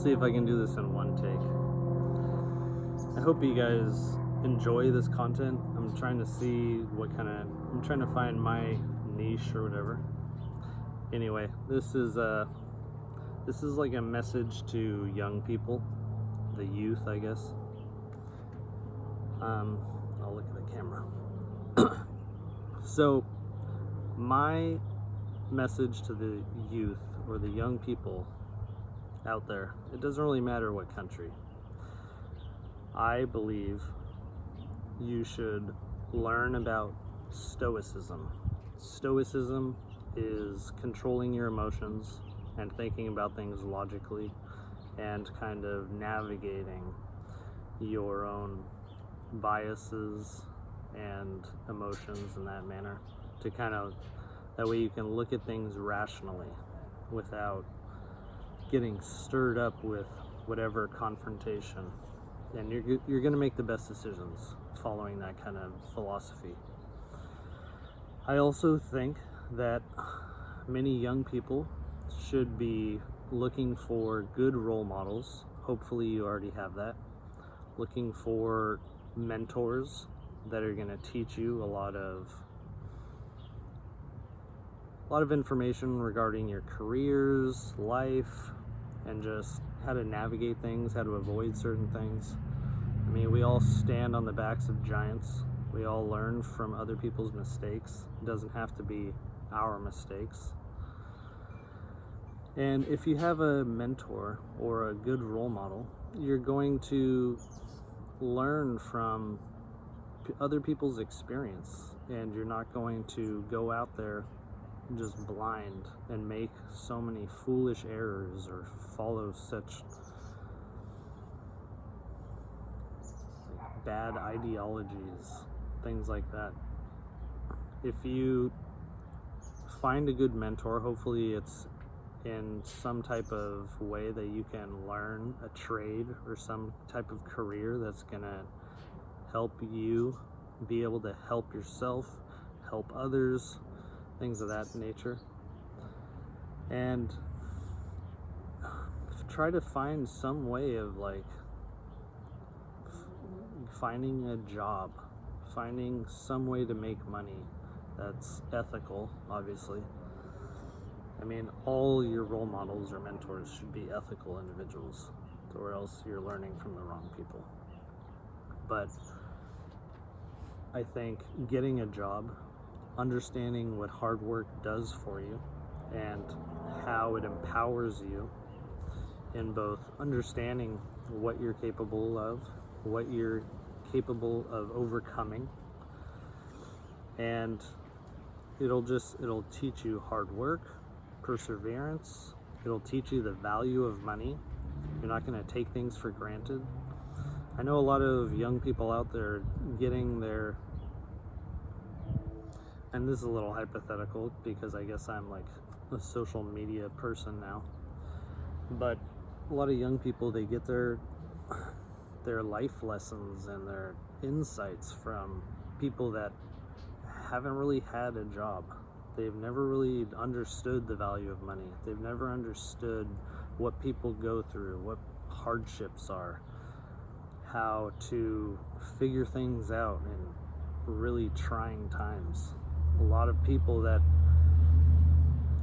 see if I can do this in one take. I hope you guys enjoy this content. I'm trying to see I'm trying to find my niche or whatever. Anyway, this is like a message to young people, the youth, I guess. I'll look at the camera. So, my message to the youth or the young people out there, it doesn't really matter what country. I believe you should learn about Stoicism. Stoicism is controlling your emotions and thinking about things logically and kind of navigating your own biases and emotions in that manner, to kind of, that way you can look at things rationally without getting stirred up with whatever confrontation, and you're going to make the best decisions following that kind of philosophy. I also think that many young people should be looking for good role models. Hopefully you already have that. Looking for mentors that are going to teach you a lot of information regarding your careers, life, and just how to navigate things, how to avoid certain things. I mean, we all stand on the backs of giants. We all learn from other people's mistakes. It doesn't have to be our mistakes. And if you have a mentor or a good role model, you're going to learn from other people's experience, and you're not going to go out there just blind and make so many foolish errors or follow such bad ideologies, things like that. If you find a good mentor, hopefully it's in some type of way that you can learn a trade or some type of career that's gonna help you be able to help yourself, help others, things of that nature. And try to find some way of like finding a job, finding some way to make money that's ethical, obviously. I mean, all your role models or mentors should be ethical individuals, or else you're learning from the wrong people. But I think getting a job, understanding what hard work does for you and how it empowers you in both understanding what you're capable of, what you're capable of overcoming, and it'll teach you hard work, perseverance. It'll teach you the value of money. You're not going to take things for granted. I know a lot of young people out there getting their, and this is a little hypothetical because I guess I'm like a social media person now, but a lot of young people, they get their life lessons and their insights from people that haven't really had a job. They've never really understood the value of money. They've never understood what people go through, what hardships are, how to figure things out in really trying times. A lot of people that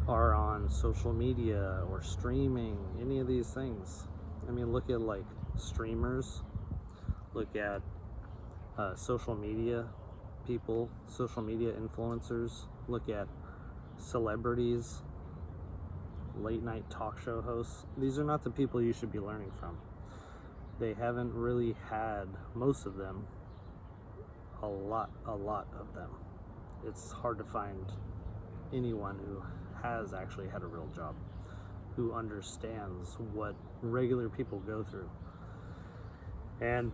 are on social media or streaming, any of these things. I mean, look at like streamers, look at social media people, social media influencers, look at celebrities, late night talk show hosts. These are not the people you should be learning from. They haven't really had, most of them, a lot of them. It's hard to find anyone who has actually had a real job, who understands what regular people go through. And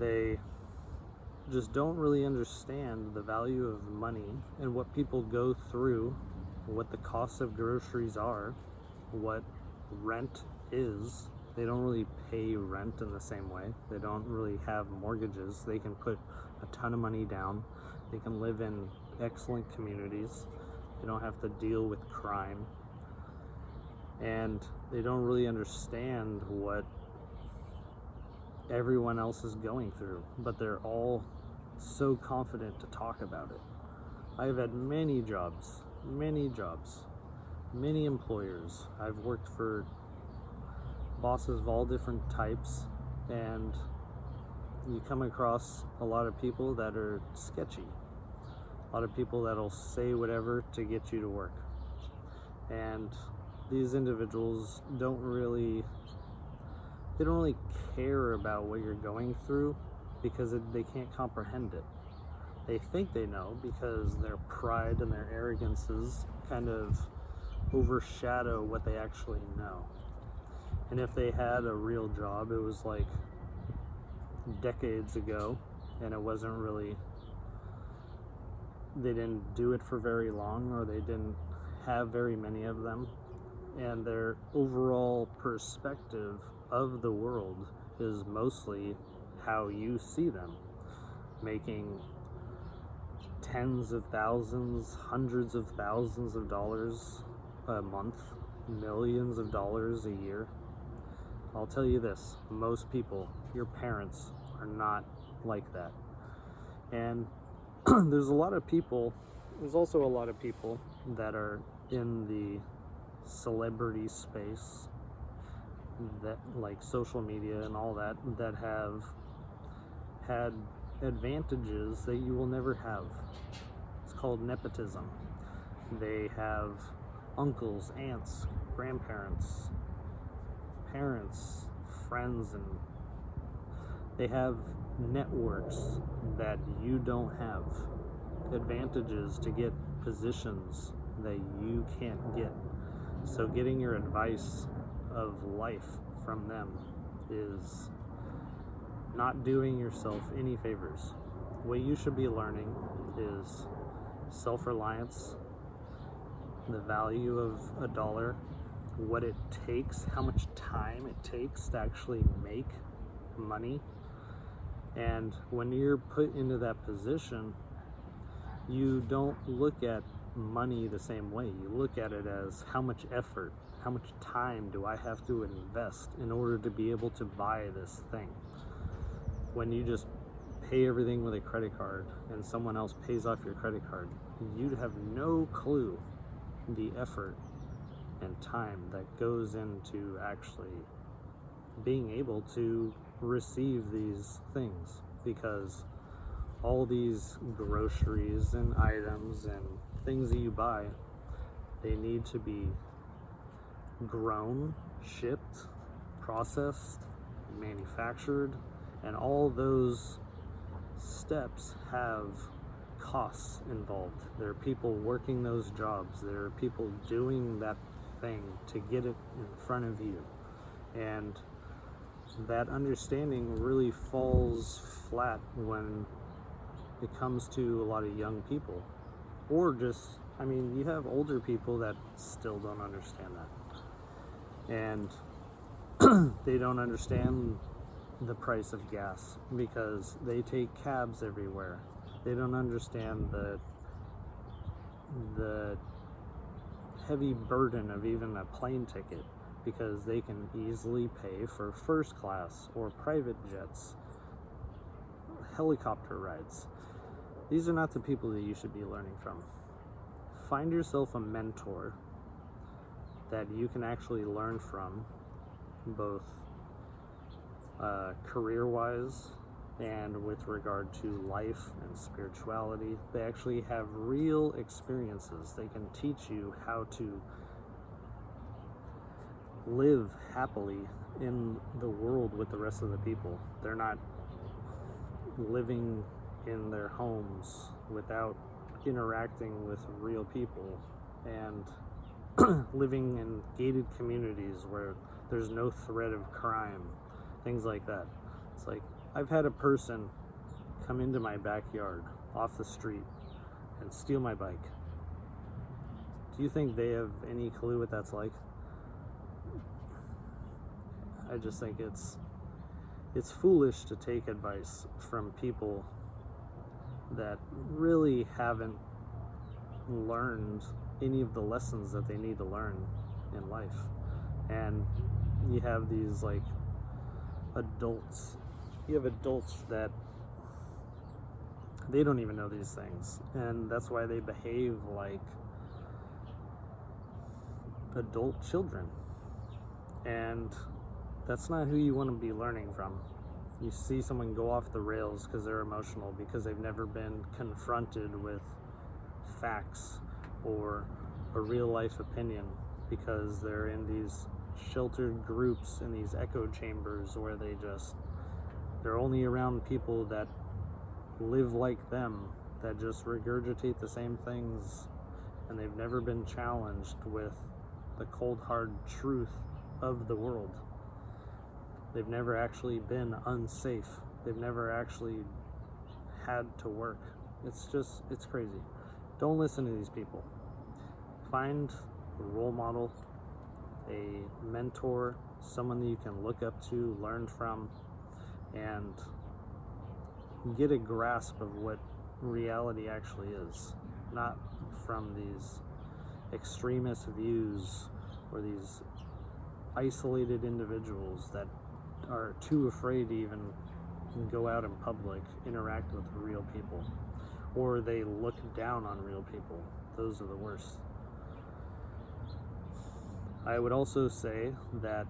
they just don't really understand the value of money and what people go through, what the cost of groceries are, what rent is. They don't really pay rent in the same way. They don't really have mortgages. They can put a ton of money down. They can live in excellent communities. They don't have to deal with crime. and they don't really understand what everyone else is going through, but they're all so confident to talk about it. I've had many jobs, many employers. I've worked for bosses of all different types, and you come across a lot of people that are sketchy, a lot of people that'll say whatever to get you to work, and these individuals don't really care about what you're going through because they can't comprehend it. They think they know because their pride and their arrogances kind of overshadow what they actually know. And if they had a real job, it was like decades ago, and it wasn't really, they didn't do it for very long, or they didn't have very many of them, and their overall perspective of the world is mostly how you see them, making tens of thousands, hundreds of thousands of dollars a month, millions of dollars a year. I'll tell you this, most people, your parents, are not like that. And there's also a lot of people that are in the celebrity space, that like social media and all that have had advantages that you will never have. It's called nepotism. They have uncles, aunts, grandparents, parents, friends, and they have networks that you don't have, advantages to get positions that you can't get. So getting your advice of life from them is not doing yourself any favors. What you should be learning is self-reliance, the value of a dollar, what it takes, how much time it takes to actually make money. And when you're put into that position, you don't look at money the same way. You look at it as how much effort, how much time do I have to invest in order to be able to buy this thing? When you just pay everything with a credit card and someone else pays off your credit card, you have no clue the effort and time that goes into actually being able to receive these things, because all these groceries and items and things that you buy, they need to be grown, shipped, processed, manufactured, and all those steps have costs involved. There are people working those jobs. There are people doing that thing to get it in front of you. And that understanding really falls flat when it comes to a lot of young people. Or just, you have older people that still don't understand that. And they don't understand the price of gas because they take cabs everywhere. They don't understand the heavy burden of even a plane ticket, because they can easily pay for first class or private jets, helicopter rides. These are not the people that you should be learning from. Find yourself a mentor that you can actually learn from, both career-wise and with regard to life and spirituality. They actually have real experiences. They can teach you how to live happily in the world with the rest of the people. They're not living in their homes without interacting with real people, and living in gated communities where there's no threat of crime, things like that. It's like, I've had a person come into my backyard off the street and steal my bike. Do you think they have any clue what that's like? I just think it's foolish to take advice from people that really haven't learned any of the lessons that they need to learn in life. And you have these like adults, you have adults that they don't even know these things, and that's why they behave like adult children. And that's not who you want to be learning from. You see someone go off the rails because they're emotional, because they've never been confronted with facts or a real life opinion, because they're in these sheltered groups, in these echo chambers where they're only around people that live like them, that just regurgitate the same things, and they've never been challenged with the cold hard truth of the world. They've never actually been unsafe. They've never actually had to work. It's crazy. Don't listen to these people. Find a role model, a mentor, someone that you can look up to, learn from, and get a grasp of what reality actually is. Not from these extremist views or these isolated individuals that are too afraid to even go out in public, interact with real people, or they look down on real people. Those are the worst. I would also say that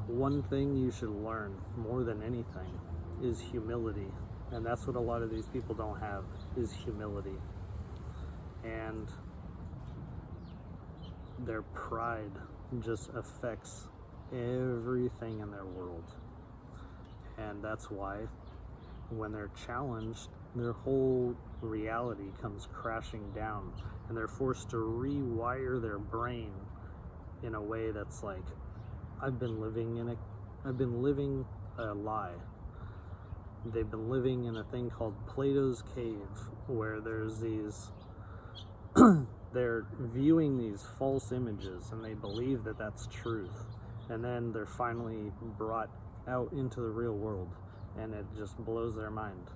one thing you should learn more than anything is humility, and that's what a lot of these people don't have, is humility. And their pride just affects everything in their world, and that's why when they're challenged, their whole reality comes crashing down, and they're forced to rewire their brain in a way that's like, I've been living a lie. They've been living in a thing called Plato's Cave, where there's these they're viewing these false images, and they believe that that's truth, and then they're finally brought out into the real world, and it just blows their mind.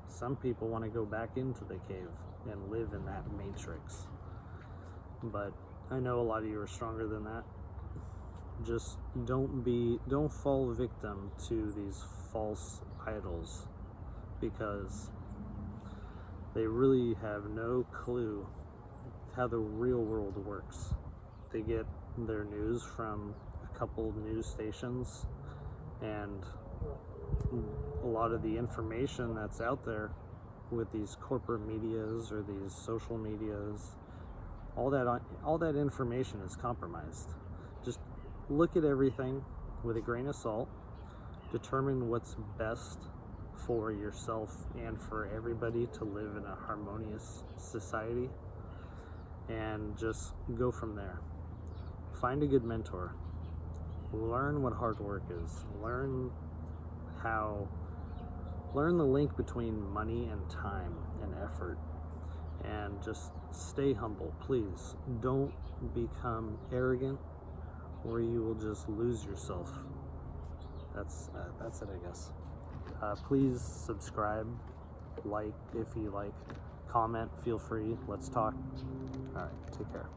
Some people want to go back into the cave and live in that matrix, but I know a lot of you are stronger than that. Just don't fall victim to these false idols, because they really have no clue how the real world works. They get their news from a couple news stations, and a lot of the information that's out there with these corporate medias or these social medias, all that information is compromised. Just look at everything with a grain of salt, determine what's best for yourself and for everybody to live in a harmonious society, and just go from there. Find a good mentor. Learn what hard work is. Learn the link between money and time and effort, and just stay humble. Please don't become arrogant, or you will just lose yourself. That's it, I guess. Please subscribe, like if you like, comment, feel free, let's talk. All right, take care.